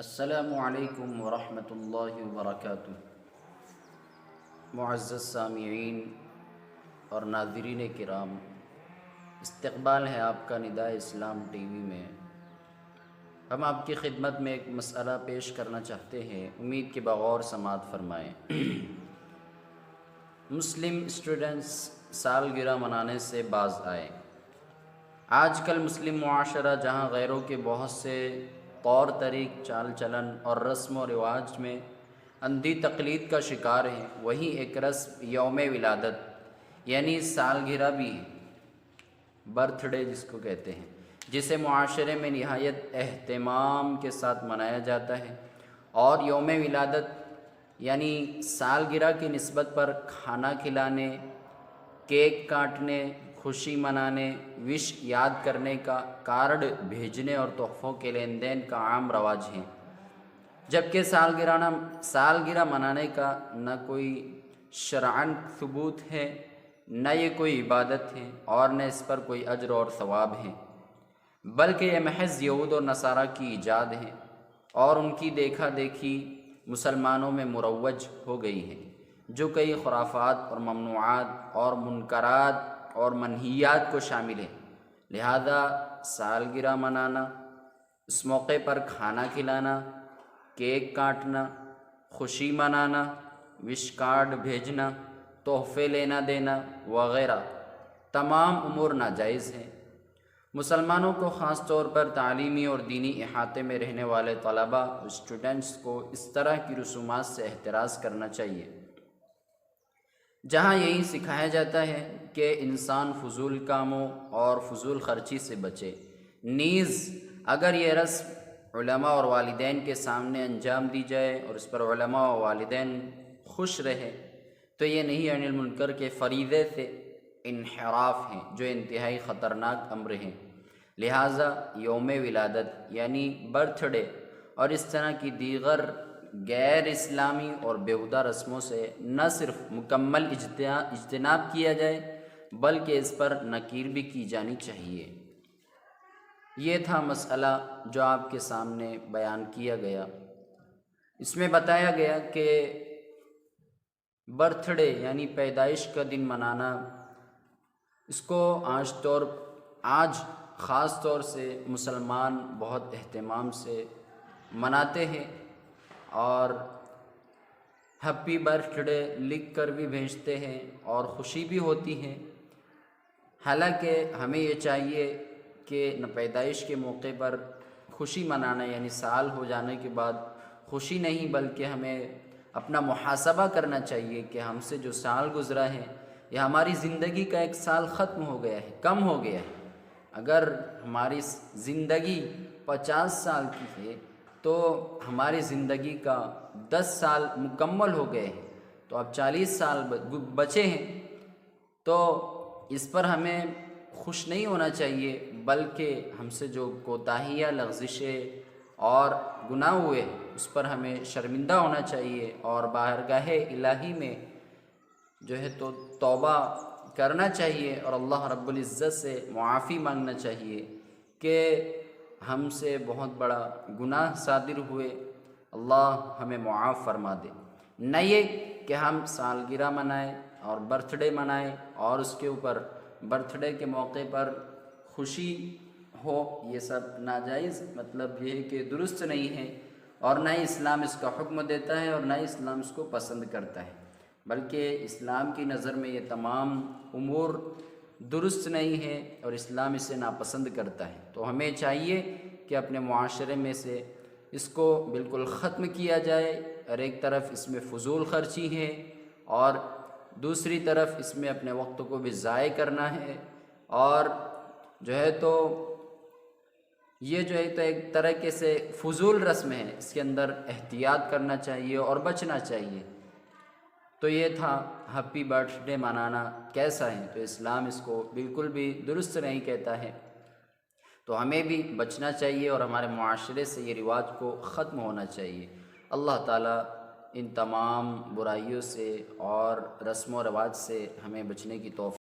السلام علیکم ورحمۃ اللہ وبرکاتہ۔ معزز سامعین اور ناظرین کرام، استقبال ہے آپ کا ندائے اسلام ٹی وی میں۔ ہم آپ کی خدمت میں ایک مسئلہ پیش کرنا چاہتے ہیں، امید کے بغور سماعت فرمائیں۔ مسلم اسٹوڈنٹس سالگرہ منانے سے باز آئے۔ آج کل مسلم معاشرہ جہاں غیروں کے بہت سے طور طریق، چال چلن اور رسم و رواج میں اندھی تقلید کا شکار ہے، وہیں ایک رسم یوم ولادت یعنی سالگرہ بھی ہے، برتھ ڈے جس کو کہتے ہیں، جسے معاشرے میں نہایت اہتمام کے ساتھ منایا جاتا ہے۔ اور یوم ولادت یعنی سالگرہ کی نسبت پر کھانا کھلانے، کیک کاٹنے، خوشی منانے، وش یاد کرنے کا، کارڈ بھیجنے اور تحفوں کے لین دین کا عام رواج ہے۔ جبکہ سالگرہ منانے کا نہ کوئی شرعاً ثبوت ہے، نہ یہ کوئی عبادت ہے، اور نہ اس پر کوئی اجر اور ثواب ہے، بلکہ یہ محض یہود و نصارہ کی ایجاد ہے اور ان کی دیکھا دیکھی مسلمانوں میں مروج ہو گئی ہے، جو کئی خرافات اور ممنوعات اور منکرات اور منہیات کو شامل ہے۔ لہذا سالگرہ منانا، اس موقع پر کھانا کھلانا، کیک کاٹنا، خوشی منانا، وش کارڈ بھیجنا، تحفے لینا دینا وغیرہ تمام امور ناجائز ہیں۔ مسلمانوں کو خاص طور پر تعلیمی اور دینی احاطے میں رہنے والے طلباء اور اسٹوڈنٹس کو اس طرح کی رسومات سے احتراز کرنا چاہیے، جہاں یہی سکھایا جاتا ہے کہ انسان فضول کاموں اور فضول خرچی سے بچے۔ نیز اگر یہ رسم علماء اور والدین کے سامنے انجام دی جائے اور اس پر علماء و والدین خوش رہے تو یہ نہی عن المنکر کے فریضے سے انحراف ہے، جو انتہائی خطرناک امر ہے۔ لہٰذا یوم ولادت یعنی برتھ ڈے اور اس طرح کی دیگر غیر اسلامی اور بیہودہ رسموں سے نہ صرف مکمل اجتناب کیا جائے بلکہ اس پر نکیر بھی کی جانی چاہیے۔ یہ تھا مسئلہ جو آپ کے سامنے بیان کیا گیا۔ اس میں بتایا گیا کہ برتھ ڈے یعنی پیدائش کا دن منانا، اس کو آج خاص طور سے مسلمان بہت اہتمام سے مناتے ہیں اور ہیپی برتھ ڈے لکھ کر بھی بھیجتے ہیں اور خوشی بھی ہوتی ہے۔ حالانکہ ہمیں یہ چاہیے کہ پیدائش کے موقع پر خوشی منانا یعنی سال ہو جانے کے بعد خوشی نہیں، بلکہ ہمیں اپنا محاسبہ کرنا چاہیے کہ ہم سے جو سال گزرا ہے یا ہماری زندگی کا ایک سال ختم ہو گیا ہے، کم ہو گیا ہے۔ اگر ہماری زندگی 50 سال کی ہے تو ہماری زندگی کا 10 سال مکمل ہو گئے ہیں، تو اب 40 سال بچے ہیں، تو اس پر ہمیں خوش نہیں ہونا چاہیے، بلکہ ہم سے جو کوتاہیاں، لغزشیں اور گناہ ہوئے اس پر ہمیں شرمندہ ہونا چاہیے اور بارگاہ الہی میں جو ہے تو توبہ کرنا چاہیے اور اللہ رب العزت سے معافی مانگنا چاہیے کہ ہم سے بہت بڑا گناہ صادر ہوئے، اللہ ہمیں معاف فرما دے۔ نہ یہ کہ ہم سالگرہ منائیں اور برتھ ڈے منائیں اور اس کے اوپر برتھ ڈے کے موقع پر خوشی ہو، یہ سب ناجائز، مطلب یہ ہے کہ درست نہیں ہے، اور نہ ہی اسلام اس کا حکم دیتا ہے اور نہ ہی اسلام اس کو پسند کرتا ہے، بلکہ اسلام کی نظر میں یہ تمام امور درست نہیں ہے اور اسلام اسے ناپسند کرتا ہے۔ تو ہمیں چاہیے کہ اپنے معاشرے میں سے اس کو بالکل ختم کیا جائے، اور ایک طرف اس میں فضول خرچی ہے اور دوسری طرف اس میں اپنے وقت کو بھی ضائع کرنا ہے، اور جو ہے تو یہ جو ہے تو ایک طریقے سے فضول رسم ہے، اس کے اندر احتیاط کرنا چاہیے اور بچنا چاہیے۔ تو یہ تھا ہیپی برتھ ڈے منانا کیسا ہے، تو اسلام اس کو بالکل بھی درست نہیں کہتا ہے، تو ہمیں بھی بچنا چاہیے اور ہمارے معاشرے سے یہ رواج کو ختم ہونا چاہیے۔ اللہ تعالیٰ ان تمام برائیوں سے اور رسم و رواج سے ہمیں بچنے کی توفیق